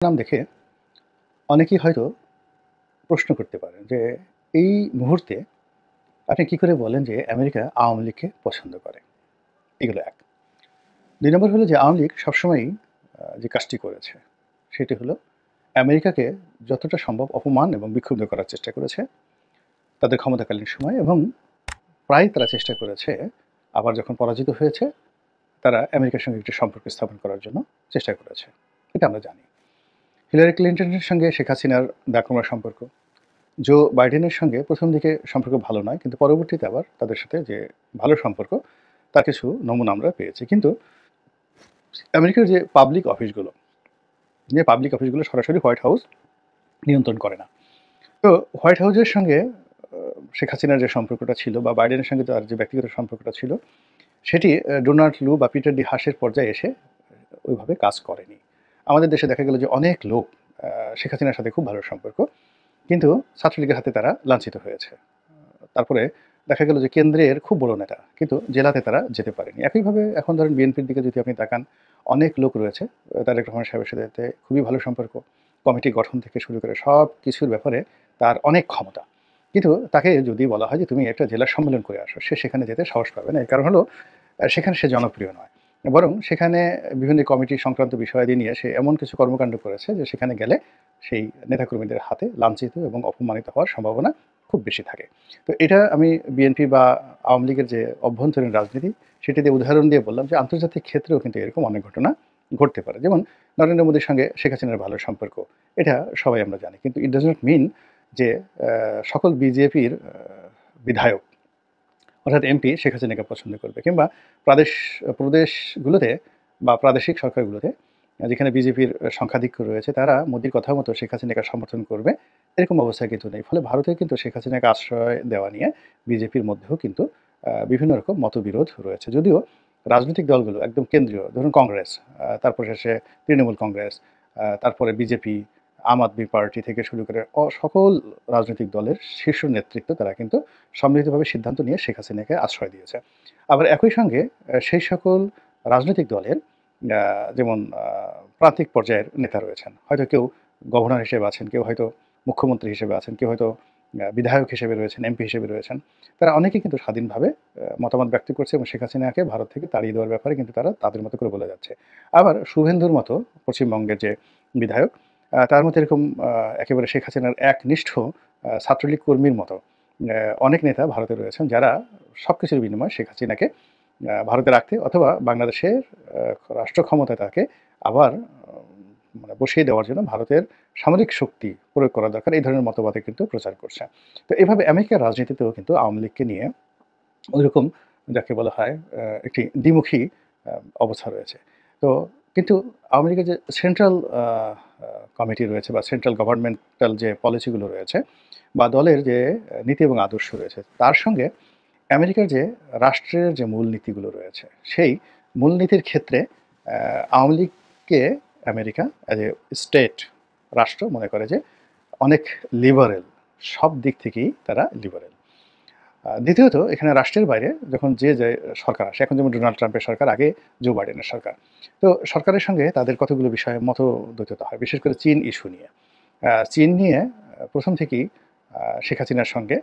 নাম দেখে অনেকেই হয়তো প্রশ্ন করতে পারেন যে এই মুহূর্তে আপনি কি করে বলেন যে আমেরিকা আওয়ামী লীগকে পছন্দ করে? এগুলো ১। ২ নম্বর হলো যে আওয়ামী লীগ সবসময়ই যে কাজটি করেছে সেটি হলো আমেরিকাকে যতটা সম্ভব অপমান এবং বিক্ষুব্ধ করার চেষ্টা করেছে তাদের ক্ষমতাকালীন সময়ে এবং প্রায় তারা চেষ্টা করেছে আবার যখন পরাজিত হয়েছে তারা আমেরিকার সঙ্গে একটি সম্পর্ক স্থাপন করার জন্য চেষ্টা করেছে। এটা আমরা জানি। হিলারি ক্লিনটনের সঙ্গে শেখ হাসিনার দাকমা সম্পর্ক, জো বাইডেনের সঙ্গে ১ম দিকে সম্পর্ক ভালো নয়, কিন্তু পরবর্তীতে আবার তাদের সাথে যে ভালো সম্পর্ক, তার কিছু নমুনা আমরা পেয়েছি। কিন্তু আমেরিকার যে পাবলিক অফিসগুলো সরাসরি হোয়াইট হাউস নিয়ন্ত্রণ করে না। তো হোয়াইট হাউসের সঙ্গে শেখ হাসিনার যে সম্পর্কটা ছিল বা বাইডেনের সঙ্গে তার যে ব্যক্তিগত সম্পর্কটা ছিল, সেটি ডোনাল্ড লু বা পিটার ডি হাসের পর্যায়ে এসে ওইভাবে কাজ করেনি। আমাদের দেশে দেখা গেল যে অনেক লোক শেখ হাসিনার সাথে খুব ভালো সম্পর্ক, কিন্তু ছাত্রলীগের হাতে তারা লাঞ্ছিত হয়েছে। তারপরে দেখা গেল যে কেন্দ্রের খুব বড় নেতা, কিন্তু জেলাতে তারা যেতে পারেনি। একইভাবে এখন ধরেন বিএনপির দিকে যদি আপনি তাকান, অনেক লোক রয়েছে তারেক রহমান সাহেবের সাথে খুবই ভালো সম্পর্ক। কমিটি গঠন থেকে শুরু করে সব কিছুর ব্যাপারে তার অনেক ক্ষমতা। কিন্তু তাকে যদি বলা হয় যে তুমি একটা জেলা সম্মেলন করে আসো, সে সেখানে যেতে সাহস পাবে না। এর কারণ হলো সেখানে সে জনপ্রিয় নয়। বরং সেখানে বিভিন্ন কমিটি সংক্রান্ত বিষয়াদি নিয়ে সে এমন কিছু কর্মকাণ্ড করেছে যে সেখানে গেলে সেই নেতাকর্মীদের হাতে লাঞ্ছিত এবং অপমানিত হওয়ার সম্ভাবনা খুব বেশি থাকে। তো এটা আমি বিএনপি বা আওয়ামী লীগের যে অভ্যন্তরীণ রাজনীতি, সেটি দিয়ে উদাহরণ দিয়ে বললাম যে আন্তর্জাতিক ক্ষেত্রেও কিন্তু এরকম অনেক ঘটনা ঘটতে পারে। যেমন নরেন্দ্র মোদীর সঙ্গে শেখ হাসিনার ভালো সম্পর্ক। এটা সবাই আমরা জানি। কিন্তু ইট ডাজ নট মিন যে সকল বিজেপির বিধায়ক অর্থাৎ এমপি শেখ হাসিনাকে পছন্দ করবে, কিংবা প্রদেশগুলোতে বা প্রাদেশিক সরকারগুলোতে যেখানে বিজেপির সংখ্যাধিক্য রয়েছে তারা মোদির কথা মতো শেখ হাসিনাকে সমর্থন করবে, এরকম অবস্থা কিন্তু নেই। ফলে ভারতে কিন্তু শেখ হাসিনাকে আশ্রয় দেওয়া নিয়ে বিজেপির মধ্যেও কিন্তু বিভিন্ন রকম মতবিরোধ রয়েছে। যদিও রাজনৈতিক দলগুলো একদম কেন্দ্রীয়, ধরুন কংগ্রেস, তারপর শেষে তৃণমূল কংগ্রেস, তারপরে বিজেপি, আম আদমি পার্টি থেকে শুরু করে সকল রাজনৈতিক দলের শীর্ষ নেতৃত্ব তারা কিন্তু সম্মিলিতভাবে সিদ্ধান্ত নিয়ে শেখ হাসিনাকে আশ্রয় দিয়েছে। আবার একই সঙ্গে সেই সকল রাজনৈতিক দলের যেমন প্রান্তিক পর্যায়ের নেতা রয়েছেন। হয়তো কেউ গভর্নর হিসেবে আছেন, কেউ হয়তো মুখ্যমন্ত্রী হিসেবে আছেন, কেউ হয়তো বিধায়ক হিসেবে রয়েছেন, এমপি হিসেবে রয়েছেন। তারা অনেকেই কিন্তু স্বাধীনভাবে মতামত ব্যক্ত করছে এবং শেখ হাসিনাকে ভারত থেকে তাড়িয়ে দেওয়ার ব্যাপারে কিন্তু তারা তাদের মতো করে বলে যাচ্ছে। আবার শুভেন্দুর মতো পশ্চিমবঙ্গের যে বিধায়ক, তার মধ্যে এরকম একেবারে শেখ হাসিনার একনিষ্ঠ ছাত্রলীগ কর্মীর মতো অনেক নেতা ভারতে রয়েছেন যারা সবকিছুর বিনিময়ে শেখ হাসিনাকে ভারতে রাখতে অথবা বাংলাদেশের রাষ্ট্র ক্ষমতায় তাকে আবার মানে বসিয়ে দেওয়ার জন্য ভারতের সামরিক শক্তি প্রয়োগ করা দরকার, এই ধরনের মতবাদে কিন্তু প্রচার করছে। তো এভাবে আমেরিকার রাজনীতিতেও কিন্তু আওয়ামী লীগকে নিয়ে ওইরকম যাকে বলা হয় একটি দ্বিমুখী অবস্থা রয়েছে। তো কিন্তু আওয়ামী লীগের যে সেন্ট্রাল কমিটি রয়েছে বা সেন্ট্রাল গভর্নমেন্টাল যে পলিসিগুলো রয়েছে বা দলের যে নীতি এবং আদর্শ রয়েছে, তার সঙ্গে আমেরিকার যে রাষ্ট্রের যে মূলনীতিগুলো রয়েছে, সেই মূলনীতির ক্ষেত্রে আওয়ামী লীগকে আমেরিকা অ্যাজ এ স্টেট, রাষ্ট্র মনে করে যে অনেক লিবারেল, সব দিক থেকেই তারা লিবারেল। দ্বিতীয়ত এখানে রাষ্ট্রের বাইরে যখন যে সরকার আসে, এখন যেমন ডোনাল্ড ট্রাম্পের সরকার, আগে জো বাইডেনের সরকার। তো সরকারের সঙ্গে তাদের কতগুলো বিষয়ে মতদ্বৈততা হয়, বিশেষ করে চীন ইস্যু নিয়ে। চীন নিয়ে ১ম থেকেই শেখ হাসিনার সঙ্গে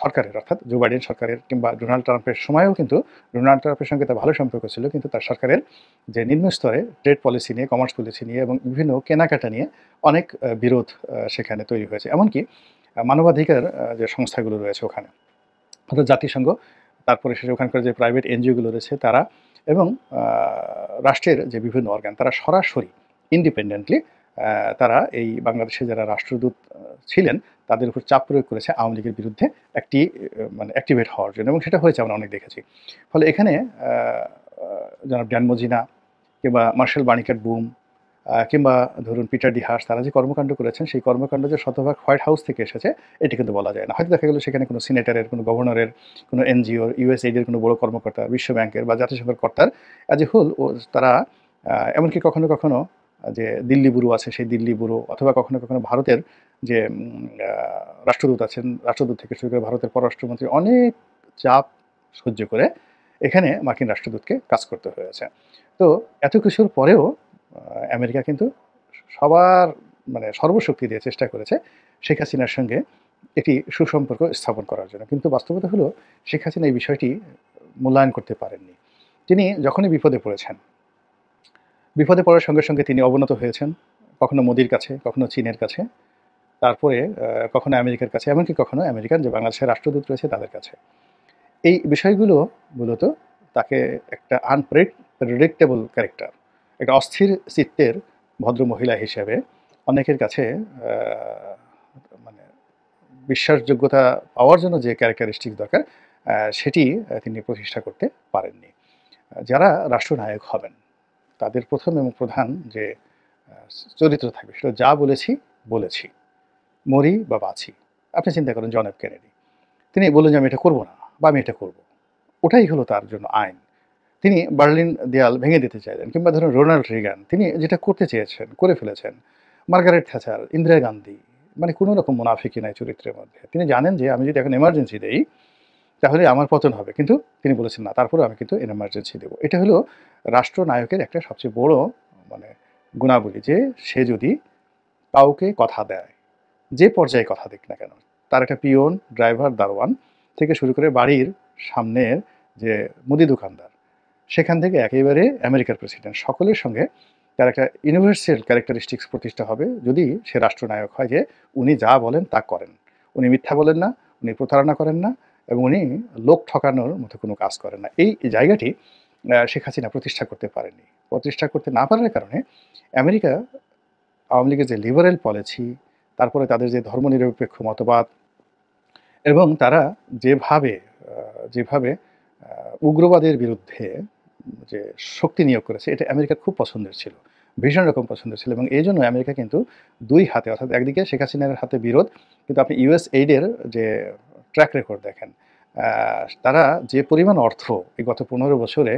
সরকারের, অর্থাৎ জো বাইডেন সরকারের কিংবা ডোনাল্ড ট্রাম্পের সময়েও কিন্তু ডোনাল্ড ট্রাম্পের সঙ্গে তার ভালো সম্পর্ক ছিল, কিন্তু তার সরকারের যে নিম্ন স্তরে ট্রেড পলিসি নিয়ে, কমার্স পলিসি নিয়ে এবং বিভিন্ন কেনাকাটা নিয়ে অনেক বিরোধ সেখানে তৈরি হয়েছে। এমনকি মানবাধিকার যে সংস্থাগুলো রয়েছে ওখানে, অর্থাৎ জাতিসংঘ, তারপরে শেষে ওখানকার যে প্রাইভেট এনজিওগুলো রয়েছে তারা এবং আ রাষ্ট্রের যে বিভিন্ন অর্গান, তারা সরাসরি ইন্ডিপেন্ডেন্টলি তারা এই বাংলাদেশে যারা রাষ্ট্রদূত ছিলেন, তাদের উপর চাপ প্রয়োগ করেছে আওয়ামী লীগের বিরুদ্ধে একটি মানে অ্যাক্টিভেট হওয়ার জন্য, এবং সেটা হয়েছে আমরা অনেক দেখেছি। ফলে এখানে আ আ জনাব ড্যান মজীনা কিংবা মার্শাল বার্নিকাট বুম কিংবা ধরুন পিটার ডি হাস, তারা যে কর্মকাণ্ড করেছেন, সেই কর্মকাণ্ড যে শতভাগ হোয়াইট হাউস থেকে এসেছে, এটি কিন্তু বলা যায় না। হয়তো দেখা গেল সেখানে কোনো সিনেটরের, কোনো গভর্নরের, কোনো এনজিওর, ইউএসএইড এর কোনো বড় কর্মকর্তা, বিশ্ব ব্যাংকের বা জাতিসংঘের কর্তার অ্যাজ এ হোল তারা এমনকি কখনো, কখনো যে দিল্লি ব্যুরো আছে, সেই দিল্লি ব্যুরো অথবা কখনো, কখনো ভারতের যে রাষ্ট্রদূত আছেন, রাষ্ট্রদূত থেকে শুরু করে ভারতের পররাষ্ট্রমন্ত্রী অনেক চাপ সহ্য করে এখানে মার্কিন রাষ্ট্রদূতকে কাজ করতে হয়েছে। তো এত কিছুর পরেও আমেরিকা কিন্তু সবার মানে সর্বশক্তি দিয়ে চেষ্টা করেছে শেখ হাসিনার সঙ্গে একটি সুসম্পর্ক স্থাপন করার জন্য। কিন্তু বাস্তবতা হলো শেখ হাসিনা এই বিষয়টি মূল্যায়ন করতে পারেননি। তিনি যখনই বিপদে পড়েছেন, বিপদে পড়ার সঙ্গে, সঙ্গে তিনি অবনত হয়েছেন। কখনো মোদির কাছে, কখনো চীনের কাছে, তারপরে কখনো আমেরিকার কাছে, এমনকি কখনো আমেরিকান যে বাংলাদেশের রাষ্ট্রদূত রয়েছে তাদের কাছে। এই বিষয়গুলো মূলত তাকে একটা প্রেডিক্টেবল ক্যারেক্টার, একটা অস্থির চিত্তের ভদ্রমহিলা হিসেবে অনেকের কাছে মানে বিশ্বাসযোগ্যতা পাওয়ার জন্য যে ক্যারেক্টারিস্টিক দরকার সেটি তিনি প্রতিষ্ঠা করতে পারেননি। যারা রাষ্ট্রনায়ক হবেন তাদের প্রথম এবং প্রধান যে চরিত্র থাকবে সেটা যা বলেছি, বলেছি, মরি বা বাঁচি। আপনি চিন্তা করেন জন এফ কেনেডি। তিনি বললেন যে আমি এটা করব না বা আমি এটা করব। ওটাই হলো তার জন্য আইন। তিনি বার্লিন দেয়াল ভেঙে দিতে চাইলেন, কিংবা ধরুন রোনাল্ড রিগান তিনি যেটা করতে চেয়েছেন করে ফেলেছেন। মার্গারেট থ্যাচার, ইন্দিরা গান্ধী, মানে কোনো রকম মুনাফিকি নাই চরিত্রের মধ্যে। তিনি জানেন যে আমি যদি এখন এমার্জেন্সি দেই তাহলে আমার পতন হবে, কিন্তু তিনি বলেছেন না, তারপরেও আমি কিন্তু এমার্জেন্সি দেবো। এটা হলো রাষ্ট্রনায়কের একটা সবচেয়ে বড় মানে গুণাবলী, যে সে যদি কাউকে কথা দেয়, যে পর্যায়ে কথা দিক না কেন, তার একটা পিয়ন, ড্রাইভার, দারোয়ান থেকে শুরু করে বাড়ির সামনের যে মুদি দোকানদার, সেখান থেকে একেবারে আমেরিকার প্রেসিডেন্ট, সকলের সঙ্গে তার একটা ইউনিভার্সাল ক্যারেক্টারিস্টিক্স প্রতিষ্ঠা হবে যদি সে রাষ্ট্রনায়ক হয়, যে উনি যা বলেন তা করেন। উনি মিথ্যা বলেন না, উনি প্রতারণা করেন না, এবং উনি লোক ঠকানোর মতো কোনো কাজ করেন না। এই জায়গাটি শেখ হাসিনা প্রতিষ্ঠা করতে পারেনি। প্রতিষ্ঠা করতে না পারার কারণে আমেরিকা আওয়ামী লীগের যে লিবারেল পলিসি, তারপরে তাদের যে ধর্মনিরপেক্ষ মতবাদ, এবং তারা যেভাবে যেভাবে উগ্রবাদের বিরুদ্ধে যে শক্তি নিয়োগ করেছে, এটা আমেরিকার খুব পছন্দের ছিল, ভীষণ রকম পছন্দের ছিল। এবং এই জন্য আমেরিকা কিন্তু দুই হাতে, অর্থাৎ একদিকে শেখ হাসিনার হাতে বিরোধ, কিন্তু আপনি ইউএস এইডের যে ট্র্যাক রেকর্ড দেখেন, তারা যে পরিমাণ অর্থ এই গত 15 বছরে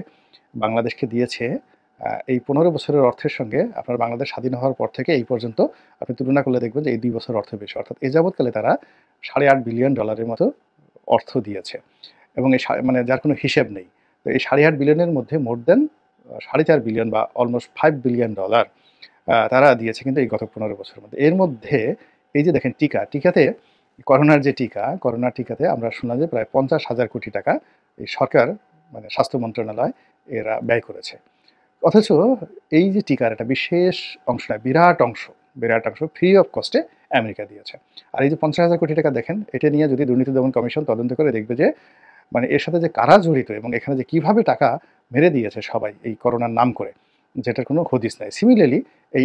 বাংলাদেশকে দিয়েছে, এই 15 বছরের অর্থের সঙ্গে আপনার বাংলাদেশ স্বাধীন হওয়ার পর থেকে এই পর্যন্ত আপনি তুলনা করলে দেখবেন যে এই 2 বছর অর্থ বেশি। অর্থাৎ এ যাবৎকালে তারা $8.5 বিলিয়ন মতো অর্থ দিয়েছে, এবং এই মানে যার কোনো হিসেব নেই। তো এই $8.5 বিলিয়নের মধ্যে মোর দেন 4.5 বিলিয়ন বা অলমোস্ট $5 বিলিয়ন তারা দিয়েছে কিন্তু এই গত 15 বছরের মধ্যে। এর মধ্যে এই যে দেখেন টিকাতে, করোনার যে টিকা, করোনার টিকাতে আমরা শুনলাম যে প্রায় 50,000 কোটি টাকা এই সরকার, মানে স্বাস্থ্য মন্ত্রণালয় এরা ব্যয় করেছে। অথচ এই যে টিকার একটা বিশেষ অংশ নয়, বিরাট অংশ ফ্রি অফ কস্টে আমেরিকা দিয়েছে। আর এই যে 50,000 কোটি টাকা দেখেন, এটা নিয়ে যদি দুর্নীতি দমন কমিশন তদন্ত করে দেখবে যে মানে এর সাথে যে কারা জড়িত এবং এখানে যে কিভাবে টাকা মেরে দিয়েছে সবাই এই করোনার নাম করে, যেটার কোনো হদিস নাই। সিমিলারলি এই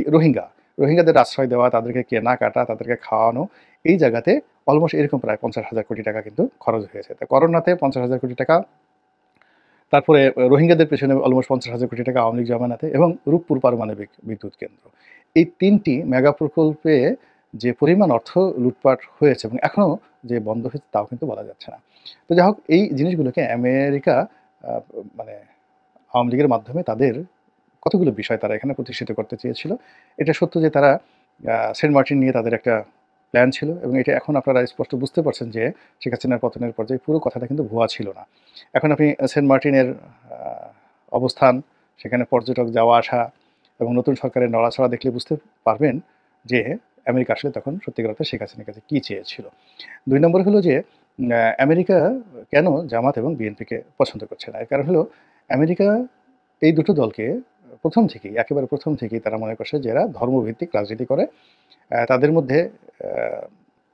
রোহিঙ্গাদের আশ্রয় দেওয়া, তাদেরকে কেনাকাটা, তাদেরকে খাওয়ানো, এই জায়গাতে অলমোস্ট এরকম প্রায় 50,000 কোটি টাকা কিন্তু খরচ হয়েছে। তো করোনাতে 50,000 কোটি টাকা, তারপরে রোহিঙ্গাদের পেছনে অলমোস্ট 50,000 কোটি টাকা আওয়ামী লীগ জমানাতে, এবং রূপপুর পারমাণবিক বিদ্যুৎ কেন্দ্র। এই ৩টি মেগা প্রকল্পে যে পরিমাণ অর্থ লুটপাট হয়েছে এবং এখনও যে বন্ধ হয়েছে তাও কিন্তু বলা যাচ্ছে না। তো যাই হোক, এই জিনিসগুলোকে আমেরিকা মানে আওয়ামী লীগের মাধ্যমে তাদের কতগুলো বিষয় তারা এখানে প্রতিষ্ঠিত করতে চেয়েছিল। এটা সত্য যে তারা সেন্ট মার্টিন নিয়ে তাদের একটা প্ল্যান ছিল, এবং এটা এখন আপনারা স্পষ্ট বুঝতে পারছেন যে শেখ হাসিনার পতনের পর্যায়ে পুরো কথাটা কিন্তু ভুয়া ছিল না। এখন আপনি সেন্ট মার্টিনের অবস্থান, সেখানে পর্যটক যাওয়া আসা এবং নতুন সরকারের নড়াচড়া দেখলে বুঝতে পারবেন যে আমেরিকা আসলে তখন সত্যিকার অর্থে শেখ হাসিনার কাছে কী চেয়েছিল। ২ নম্বর হলো যে আমেরিকা কেন জামাত এবং বিএনপিকে পছন্দ করছে না? এর কারণ হলো আমেরিকা এই দুটো দলকে একেবারে প্রথম থেকেই তারা মনে করছে যে এরা ধর্মভিত্তিক রাজনীতি করে। তাদের মধ্যে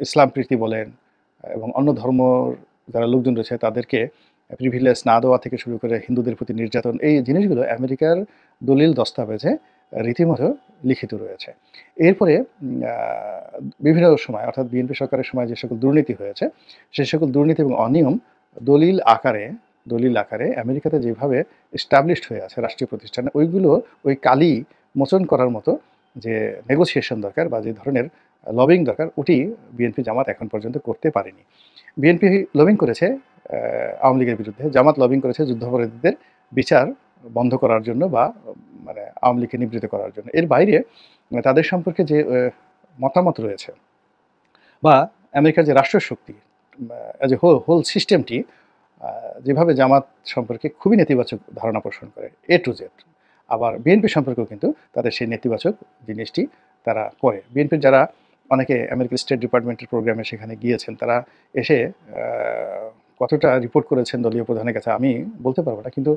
ইসলাম প্রীতি বলেন এবং অন্য ধর্মর যারা লোকজন রয়েছে তাদেরকে প্রিভিলেজ না দেওয়া থেকে শুরু করে হিন্দুদের প্রতি নির্যাতন, এই জিনিসগুলো আমেরিকার দলিল দস্তাবেজে রীতিমতো লিখিত রয়েছে। এরপরে বিভিন্ন সময়, অর্থাৎ বিএনপি সরকারের সময় যে সকল দুর্নীতি হয়েছে, সে সকল দুর্নীতি এবং অনিয়ম দলিল আকারে আমেরিকাতে যেভাবে এস্টাবলিশড হয়ে আছে রাষ্ট্রীয় প্রতিষ্ঠানে, ওইগুলো ওই কালি মোচন করার মতো যে নেগোসিয়েশন দরকার বা যে ধরনের লবিং দরকার, ওটি বিএনপি জামাত এখন পর্যন্ত করতে পারেনি। বিএনপি লবিং করেছে আওয়ামী লীগের বিরুদ্ধে, জামাত লবিং করেছে যুদ্ধাপরাধীদের বিচার বন্ধ করার জন্য বা মানে আওয়ামী লীগকে নিবৃত করার জন্য। এর বাইরে তাদের সম্পর্কে যে মতামত রয়েছে বা আমেরিকার যে রাষ্ট্রীয় শক্তি অ্যাজ এ হোল সিস্টেমটি যেভাবে জামাত সম্পর্কে খুবই নেতিবাচক ধারণা পোষণ করে A to Z, আবার বিএনপি সম্পর্কেও কিন্তু তাদের সেই নেতিবাচক জিনিসটি তারা করে। বিএনপির যারা অনেকে আমেরিকার স্টেট ডিপার্টমেন্টের প্রোগ্রামে সেখানে গিয়েছেন, তারা এসে কতটা রিপোর্ট করেছেন দলীয় প্রধানের কাছে আমি বলতে পারব না। কিন্তু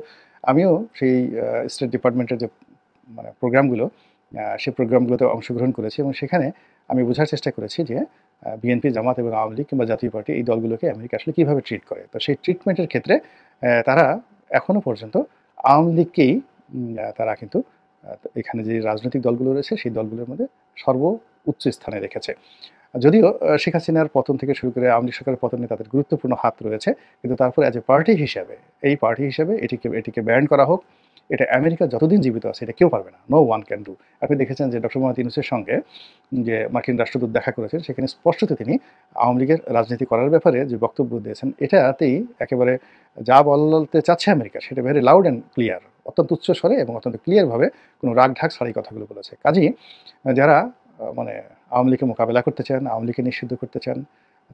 আমিও সেই স্টেট ডিপার্টমেন্টের যে মানে প্রোগ্রামগুলো, সেই প্রোগ্রামগুলোতে অংশগ্রহণ করেছি এবং সেখানে আমি বোঝার চেষ্টা করেছি যে বিএনপি, জামাত এবং আওয়ামী লীগ কিংবা জাতীয় পার্টি এই দলগুলোকে আমেরিকা আসলে কীভাবে ট্রিট করে। তো সেই ট্রিটমেন্টের ক্ষেত্রে তারা এখনো পর্যন্ত আওয়ামী লীগকেই তারা কিন্তু এখানে যে রাজনৈতিক দলগুলো রয়েছে সেই দলগুলোর মধ্যে সর্বোচ্চ স্থানে রেখেছে। যদিও শেখ হাসিনার পতন থেকে শুরু করে আওয়ামী লীগ সরকারের পতনে তাদের গুরুত্বপূর্ণ হাত রয়েছে, কিন্তু তারপরে অ্যাজ এ পার্টি হিসেবে, এই পার্টি হিসেবে এটিকে ব্যান করা হোক, এটা আমেরিকা যতদিন জীবিত আছে এটা কেউ পারবে না। No one can do. আপনি দেখেছেন যে ডক্টর মোহাম্মদ ইউনূসের সঙ্গে যে মার্কিন রাষ্ট্রদূত দেখা করেছেন, সেখানে স্পষ্টত তিনি আওয়ামী লীগের রাজনীতি করার ব্যাপারে যে বক্তব্য দিয়েছেন, এটাতেই একেবারে যা বলতে চাচ্ছে আমেরিকা সেটা ভেরি লাউড অ্যান্ড ক্লিয়ার, অত্যন্ত উচ্চ স্বরে এবং অত্যন্ত ক্লিয়ারভাবে, কোনো রাগ ঢাক ছাড়াই কথাগুলো বলেছে। কাজেই যারা মানে আওয়ামী লীগকে মোকাবেলা করতে চান, আওয়ামী লীগকে নিষিদ্ধ করতে চান,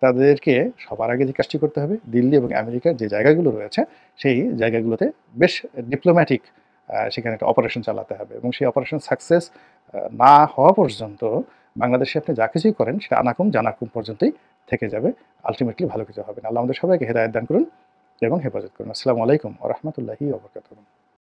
তাদেরকে সবার আগে যে কাজটি করতে হবে, দিল্লি এবং আমেরিকার যে জায়গাগুলো রয়েছে সেই জায়গাগুলোতে বেশ ডিপ্লোম্যাটিক সেখানে একটা অপারেশন চালাতে হবে এবং সেই অপারেশন সাকসেস না হওয়া পর্যন্ত বাংলাদেশে আপনি যা কিছুই করেন সেটা আনাকুম জানাকুম পর্যন্তই থেকে যাবে। আলটিমেটলি ভালো কিছু হবে না। আল্লাহ আমাদের সবাইকে হেদায়েত দান করুন এবং হেফাজত করুন। আসসালামু আলাইকুম ওয়া রাহমাতুল্লাহি ওয়া বারাকাতুহু।